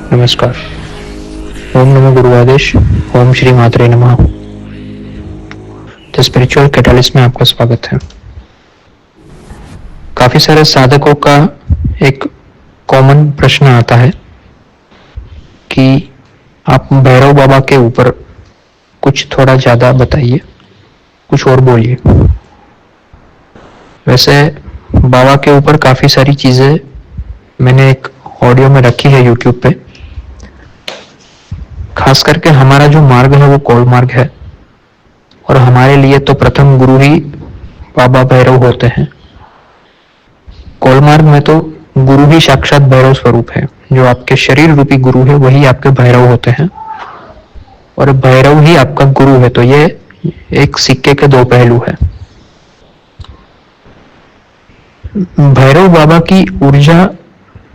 नमस्कार। ओम नमो गुरुआदेश। ओम श्री मात्रे नमः। The spiritual catalyst में आपका स्वागत है। काफी सारे साधकों का एक कॉमन प्रश्न आता है कि आप भैरव बाबा के ऊपर कुछ थोड़ा ज्यादा बताइए, कुछ और बोलिए। वैसे बाबा के ऊपर काफी सारी चीजें मैंने एक ऑडियो में रखी है यूट्यूब पे। खास करके हमारा जो मार्ग है वो कौल मार्ग है और हमारे लिए तो प्रथम गुरु ही बाबा भैरव होते हैं। कौल मार्ग में तो गुरु ही साक्षात भैरव स्वरूप है। जो आपके शरीर रूपी गुरु है वही आपके भैरव होते हैं और भैरव ही आपका गुरु है। तो ये एक सिक्के के दो पहलू है। भैरव बाबा की ऊर्जा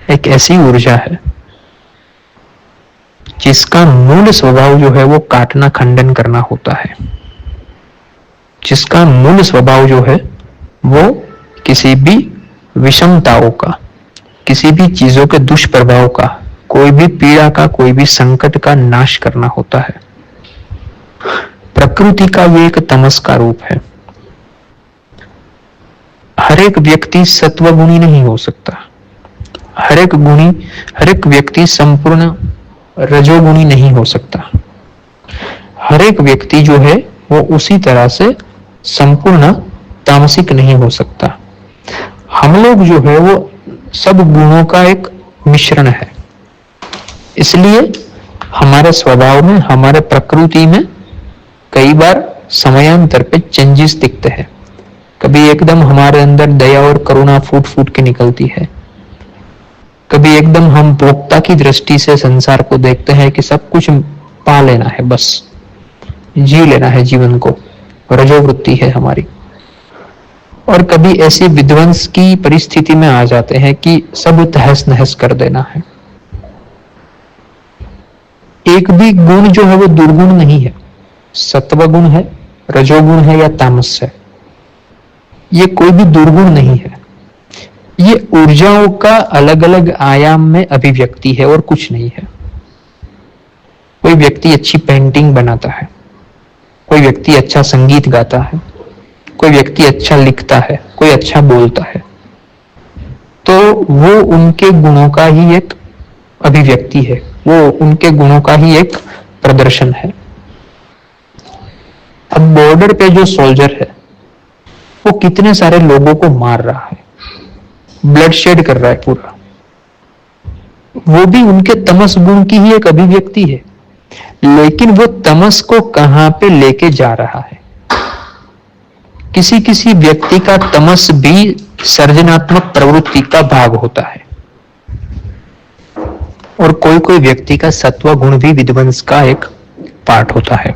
एक ऐसी ऊर्जा है जिसका मूल स्वभाव जो है वो काटना खंडन करना होता है। जिसका मूल स्वभाव जो है वो किसी भी विषमताओं का, किसी भी चीजों के दुष्प्रभाव का, कोई भी पीड़ा का, कोई भी संकट का नाश करना होता है। प्रकृति का ये एक तमस का रूप है। हर एक व्यक्ति सत्वगुणी नहीं हो सकता। हर एक व्यक्ति संपूर्ण रजोगुणी नहीं हो सकता। हर एक व्यक्ति जो है वो उसी तरह से संपूर्ण तामसिक नहीं हो सकता। हम लोग जो है वो सब गुणों का एक मिश्रण है। इसलिए हमारे स्वभाव में, हमारे प्रकृति में कई बार समयांतर पे चेंजेस दिखते हैं। कभी एकदम हमारे अंदर दया और करुणा फूट फूट के निकलती है। कभी एकदम हम भोक्ता की दृष्टि से संसार को देखते हैं कि सब कुछ पा लेना है, बस जी लेना है जीवन को, रजोवृत्ति है हमारी। और कभी ऐसी विध्वंस की परिस्थिति में आ जाते हैं कि सब तहस नहस कर देना है। एक भी गुण जो है वो दुर्गुण नहीं है। सत्वगुण है, रजोगुण है या तामस है, ये कोई भी दुर्गुण नहीं है। ये ऊर्जाओं का अलग अलग आयाम में अभिव्यक्ति है और कुछ नहीं है। कोई व्यक्ति अच्छी पेंटिंग बनाता है, कोई व्यक्ति अच्छा संगीत गाता है, कोई व्यक्ति अच्छा लिखता है, कोई अच्छा बोलता है, तो वो उनके गुणों का ही एक अभिव्यक्ति है, वो उनके गुणों का ही एक प्रदर्शन है। अब बॉर्डर पे जो सोल्जर है वो कितने सारे लोगों को मार रहा है, ब्लड शेड कर रहा है पूरा, वो भी उनके तमस गुण की ही एक अभिव्यक्ति है। लेकिन वो तमस को कहां पे लेके जा रहा है। किसी किसी व्यक्ति का तमस भी सर्जनात्मक प्रवृत्ति का भाग होता है और कोई कोई व्यक्ति का सत्व गुण भी विध्वंस का एक पार्ट होता है।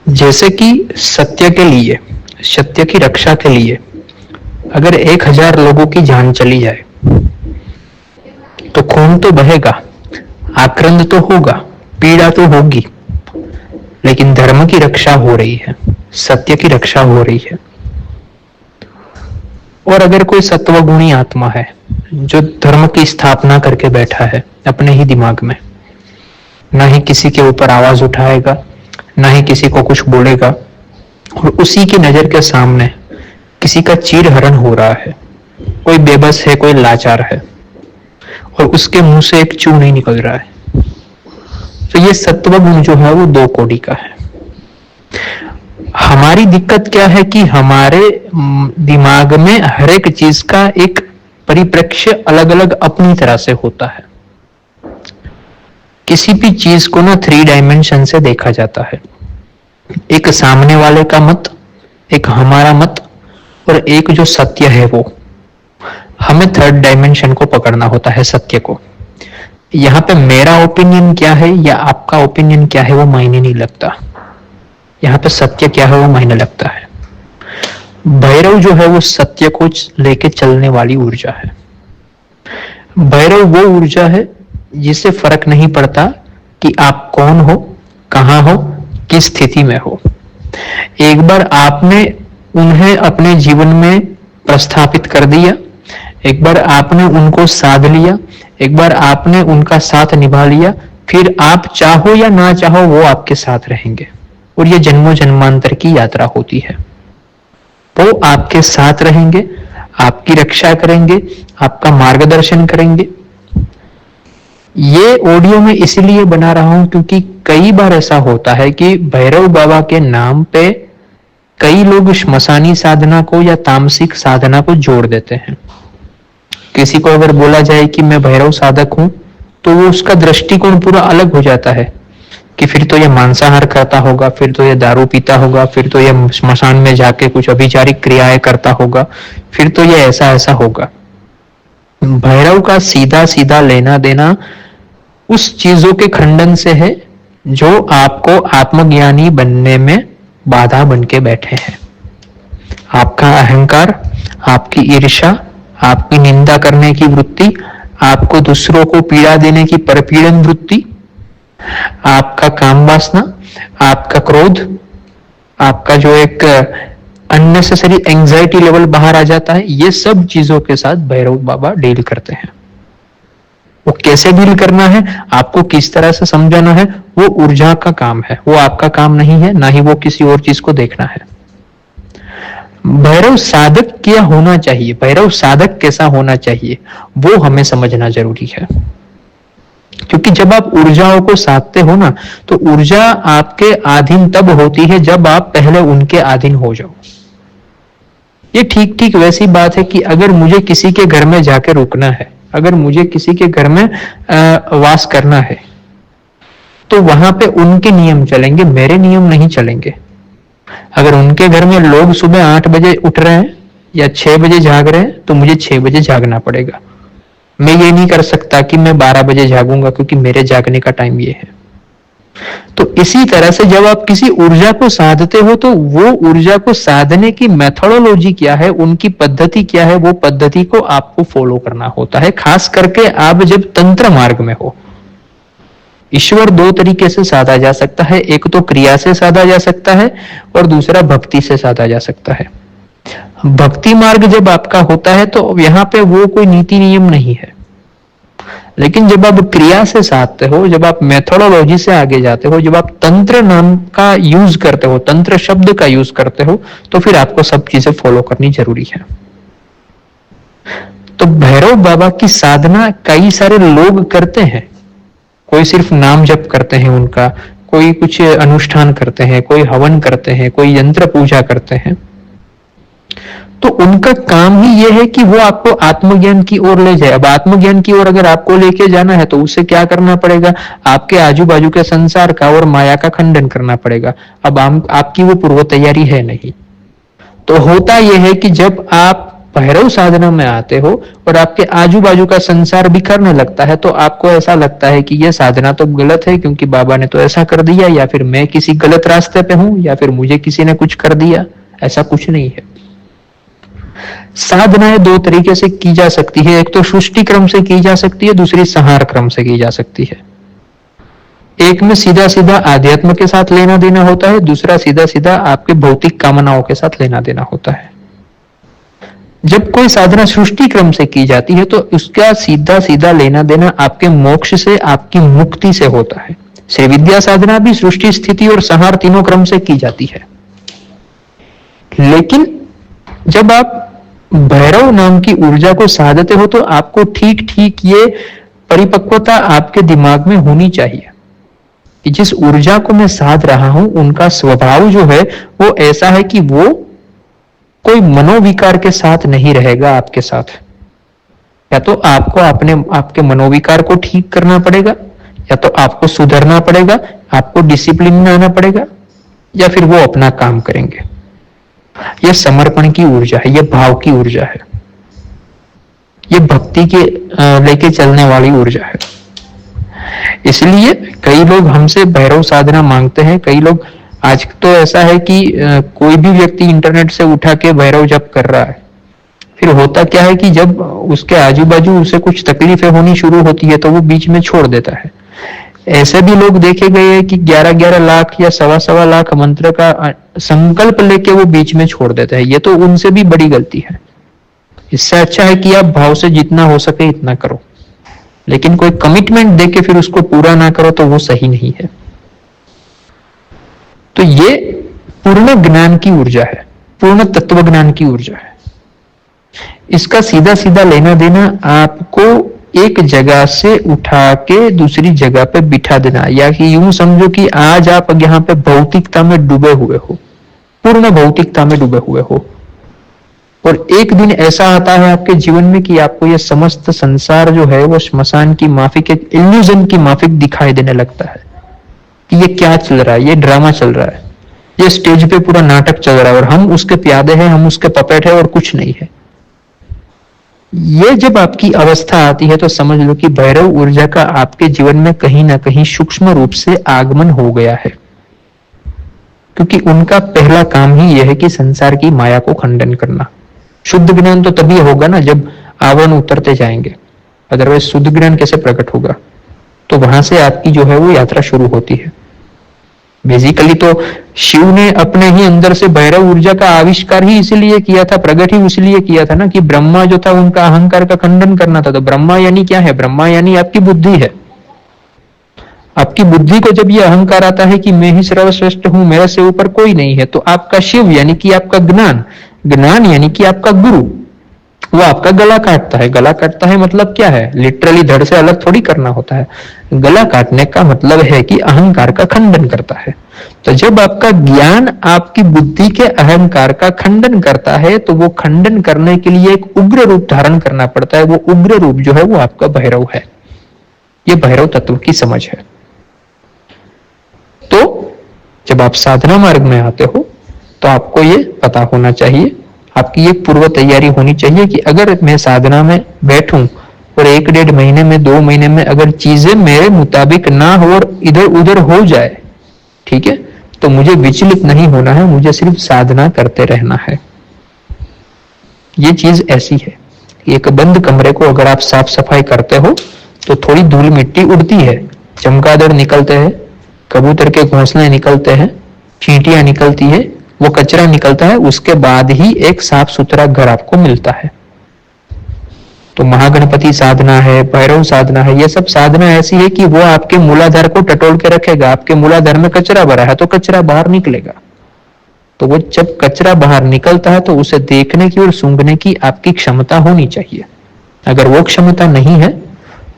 जैसे कि सत्य के लिए, सत्य की रक्षा के लिए अगर 1000 लोगों की जान चली जाए तो खून तो बहेगा, आक्रंद तो होगा, पीड़ा तो होगी, लेकिन धर्म की रक्षा हो रही है, सत्य की रक्षा हो रही है। और अगर कोई सत्वगुणी आत्मा है जो धर्म की स्थापना करके बैठा है अपने ही दिमाग में, ना ही किसी के ऊपर आवाज उठाएगा, ना ही किसी को कुछ बोलेगा, और उसी की नजर के सामने किसी का चीर हरण हो रहा है, कोई बेबस है, कोई लाचार है और उसके मुंह से एक चू नहीं निकल रहा है, तो ये सत्व गुण जो है वो 2 कोटि का है। हमारी दिक्कत क्या है कि हमारे दिमाग में हर एक चीज का एक परिप्रेक्ष्य अलग अलग अपनी तरह से होता है। किसी भी चीज को ना 3 डायमेंशन से देखा जाता है। एक सामने वाले का मत, एक हमारा मत और एक जो सत्य है वो। हमें 3rd डायमेंशन को पकड़ना होता है, सत्य को। यहाँ पे मेरा ओपिनियन क्या है या आपका ओपिनियन क्या है वो मायने नहीं लगता। यहाँ पे सत्य क्या है वो मायने लगता है। भैरव जो है वो सत्य को लेके चलने वाली ऊर्जा है। भैरव वो ऊर्जा है जिससे फर्क नहीं पड़ता कि आप कौन हो, कहां हो, किस स्थिति में हो। एक बार आपने उन्हें अपने जीवन में प्रस्थापित कर दिया, एक बार आपने उनको साध लिया, एक बार आपने उनका साथ निभा लिया, फिर आप चाहो या ना चाहो वो आपके साथ रहेंगे और ये जन्मों जन्मांतर की यात्रा होती है। वो आपके साथ रहेंगे, आपकी रक्षा करेंगे, आपका मार्गदर्शन करेंगे। ये ऑडियो में इसलिए बना रहा हूं क्योंकि कई बार ऐसा होता है कि भैरव बाबा के नाम पे कई लोग श्मशानी साधना को या तामसिक साधना को जोड़ देते हैं। किसी को अगर बोला जाए कि मैं भैरव साधक हूं, तो वो उसका दृष्टिकोण पूरा अलग हो जाता है कि फिर तो ये मांसाहार करता होगा, फिर तो ये दारू पीता होगा, फिर तो ये स्मशान में जाके कुछ अभिचारिक क्रियाएं करता होगा, फिर तो ये ऐसा ऐसा होगा। भैरव का सीधा सीधा लेना देना उस चीजों के खंडन से है जो आपको आत्मज्ञानी बनने में बाधा बन के बैठे हैं। आपका अहंकार, आपकी ईर्ष्या, आपकी निंदा करने की वृत्ति, आपको दूसरों को पीड़ा देने की परपीड़न वृत्ति, आपका काम वासना, आपका क्रोध, आपका जो एक अननेसेसरी एंजाइटी लेवल बाहर आ जाता है, ये सब चीजों के साथ भैरव बाबा डील करते हैं। वो कैसे डील करना है, आपको किस तरह से समझाना है, वो ऊर्जा का काम है, वो आपका काम नहीं है, ना ही वो किसी और चीज को देखना है। भैरव साधक क्या होना चाहिए, भैरव साधक कैसा होना चाहिए, वो हमें समझना जरूरी है। क्योंकि जब आप ऊर्जाओं को साधते हो ना, तो ऊर्जा आपके अधीन तब होती है जब आप पहले उनके अधीन हो जाओ। ये ठीक ठीक वैसी बात है कि अगर मुझे किसी के घर में जाके रुकना है, अगर मुझे किसी के घर में वास करना है, तो वहां पे उनके नियम चलेंगे, मेरे नियम नहीं चलेंगे। अगर उनके घर में लोग सुबह 8 बजे उठ रहे हैं या 6 बजे जाग रहे हैं, तो मुझे 6 बजे जागना पड़ेगा। मैं ये नहीं कर सकता कि मैं 12 बजे जागूंगा क्योंकि मेरे जागने का टाइम ये है। तो इसी तरह से जब आप किसी ऊर्जा को साधते हो, तो वो ऊर्जा को साधने की मेथोडोलॉजी क्या है, उनकी पद्धति क्या है, वो पद्धति को आपको फॉलो करना होता है। खास करके आप जब तंत्र मार्ग में हो। ईश्वर दो तरीके से साधा जा सकता है, एक तो क्रिया से साधा जा सकता है और दूसरा भक्ति से साधा जा सकता है। भक्ति मार्ग जब आपका होता है तो यहाँ पे वो कोई नीति नियम नहीं है, लेकिन जब आप क्रिया से साधते हो, जब आप मेथोडोलॉजी से आगे जाते हो, जब आप तंत्र नाम का यूज करते हो, तंत्र शब्द का यूज करते हो, तो फिर आपको सब चीजें फॉलो करनी जरूरी है। तो भैरव बाबा की साधना कई सारे लोग करते हैं। कोई सिर्फ नाम जप करते हैं उनका, कोई कुछ अनुष्ठान करते हैं, कोई हवन करते हैं, कोई यंत्र पूजा करते हैं। तो उनका काम ही यह है कि वो आपको आत्मज्ञान की ओर ले जाए। अब आत्मज्ञान की ओर अगर आपको लेके जाना है तो उसे क्या करना पड़ेगा, आपके आजू बाजू के संसार का और माया का खंडन करना पड़ेगा। अब आपकी वो पूर्व तैयारी है नहीं। तो होता यह है कि जब आप भैरव साधना में आते हो और आपके आजू बाजू का संसार बिखरने लगता है, तो आपको ऐसा लगता है कि यह साधना तो गलत है क्योंकि बाबा ने तो ऐसा कर दिया, या फिर मैं किसी गलत रास्ते पे हूं, या फिर मुझे किसी ने कुछ कर दिया। ऐसा कुछ नहीं है। साधनाएं दो तरीके से की जा सकती है, एक तो सृष्टि क्रम से की जा सकती है, दूसरी संहार क्रम से की जा सकती है। एक में सीधा सीधा आध्यात्म के साथ लेना देना होता है, दूसरा सीधा सीधा आपके भौतिक कामनाओं के साथ लेना देना होता है। जब कोई साधना सृष्टि क्रम से की जाती है तो उसका सीधा सीधा लेना देना आपके मोक्ष से, आपकी मुक्ति से होता है। श्री विद्या साधना भी सृष्टि, स्थिति और संहार तीनों क्रम से की जाती है। लेकिन जब आप भैरव नाम की ऊर्जा को साधते हो तो आपको ठीक ठीक ये परिपक्वता आपके दिमाग में होनी चाहिए कि जिस ऊर्जा को मैं साध रहा हूं उनका स्वभाव जो है वो ऐसा है कि वो कोई मनोविकार के साथ नहीं रहेगा आपके साथ। या तो आपको आपके मनोविकार को ठीक करना पड़ेगा, या तो आपको सुधरना पड़ेगा, आपको डिसिप्लिन में आना पड़ेगा, या फिर वो अपना काम करेंगे। यह समर्पण की ऊर्जा है, यह भाव की ऊर्जा है, यह भक्ति के लेके चलने वाली ऊर्जा है। इसलिए कई लोग हमसे भैरव साधना मांगते हैं। कई लोग, आज तो ऐसा है कि कोई भी व्यक्ति इंटरनेट से उठा के भैरव जप कर रहा है। फिर होता क्या है कि जब उसके आजू बाजू उसे कुछ तकलीफें होनी शुरू होती है तो वो बीच में छोड़ देता है। ऐसे भी लोग देखे गए हैं कि 11-11 लाख या 1.25 लाख मंत्र का संकल्प लेके वो बीच में छोड़ देते हैं। ये तो उनसे भी बड़ी गलती है। इससे अच्छा है कि आप भाव से जितना हो सके इतना करो, लेकिन कोई कमिटमेंट देके फिर उसको पूरा ना करो तो वो सही नहीं है। तो ये पूर्ण ज्ञान की ऊर्जा है, पूर्ण तत्व ज्ञान की ऊर्जा है। इसका सीधा सीधा लेना देना आपको एक जगह से उठा के दूसरी जगह पे बिठा देना, या कि यूं समझो कि आज आप यहाँ पे भौतिकता में डूबे हुए हो, पूर्ण भौतिकता में डूबे हुए हो, और एक दिन ऐसा आता है आपके जीवन में कि आपको यह समस्त संसार जो है वो श्मशान की माफिक, एक इल्यूजन की माफिक दिखाई देने लगता है कि ये क्या चल रहा है, ये ड्रामा चल रहा है, ये स्टेज पे पूरा नाटक चल रहा है और हम उसके प्यादे हैं, हम उसके पपेट है और कुछ नहीं है। ये जब आपकी अवस्था आती है तो समझ लो कि भैरव ऊर्जा का आपके जीवन में कहीं ना कहीं सूक्ष्म रूप से आगमन हो गया है, क्योंकि उनका पहला काम ही यह है कि संसार की माया को खंडन करना। शुद्ध ज्ञान तो तभी होगा ना जब आवरण उतरते जाएंगे, अदरवाइज शुद्ध ज्ञान कैसे प्रकट होगा। तो वहां से आपकी जो है वो यात्रा शुरू होती है। बेसिकली तो शिव ने अपने ही अंदर से भैरव ऊर्जा का आविष्कार ही इसीलिए किया था, प्रकट ही इसलिए किया था ना कि ब्रह्मा जो था उनका अहंकार का खंडन करना था। तो ब्रह्मा यानी क्या है? ब्रह्मा यानी आपकी बुद्धि है। आपकी बुद्धि को जब ये अहंकार आता है कि मैं ही सर्वश्रेष्ठ हूं, मेरे से ऊपर कोई नहीं है, तो आपका शिव यानी कि आपका ज्ञान, ज्ञान यानी कि आपका गुरु, वो आपका गला काटता है। गला काटता है मतलब क्या है? लिटरली धड़ से अलग थोड़ी करना होता है। गला काटने का मतलब है कि अहंकार का खंडन करता है। तो जब आपका ज्ञान आपकी बुद्धि के अहंकार का खंडन करता है तो वो खंडन करने के लिए एक उग्र रूप धारण करना पड़ता है। वो उग्र रूप जो है वो आपका भैरव है। ये भैरव तत्व की समझ है। तो जब आप साधना मार्ग में आते हो तो आपको ये पता होना चाहिए, आपकी एक पूर्व तैयारी होनी चाहिए कि अगर मैं साधना में बैठूं और 1-1.5 महीने में, 2 महीने में अगर चीजें मेरे मुताबिक ना हो और इधर उधर हो जाए, ठीक है, तो मुझे विचलित नहीं होना है, मुझे सिर्फ साधना करते रहना है। ये चीज ऐसी है, एक बंद कमरे को अगर आप साफ सफाई करते हो तो थोड़ी धूल मिट्टी उड़ती है, चमगादड़ निकलते हैं, कबूतर के घोंसले निकलते हैं, चींटियां निकलती है, वो कचरा निकलता है, उसके बाद ही एक साफ सुथरा घर आपको मिलता है। तो महागणपति साधना है, भैरव साधना है, ये सब साधना ऐसी है कि वो आपके मूलाधार को टटोल के रखेगा। आपके मूलाधार में कचरा भरा है तो कचरा बाहर निकलेगा। तो वो जब कचरा बाहर निकलता है तो उसे देखने की और सूंघने की आपकी क्षमता होनी चाहिए। अगर वो क्षमता नहीं है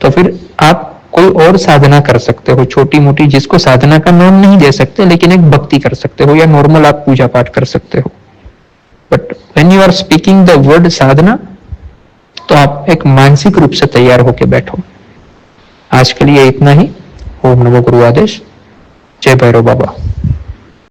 तो फिर आप कोई और साधना कर सकते हो, छोटी मोटी, जिसको साधना का नाम नहीं दे सकते, लेकिन एक भक्ति कर सकते हो, या नॉर्मल आप पूजा पाठ कर सकते हो। But when you are speaking the word sadhana, तो आप एक मानसिक रूप से तैयार होके बैठो। आज के लिए इतना ही। ओम नमो गुरु आदेश। जय भैरव बाबा।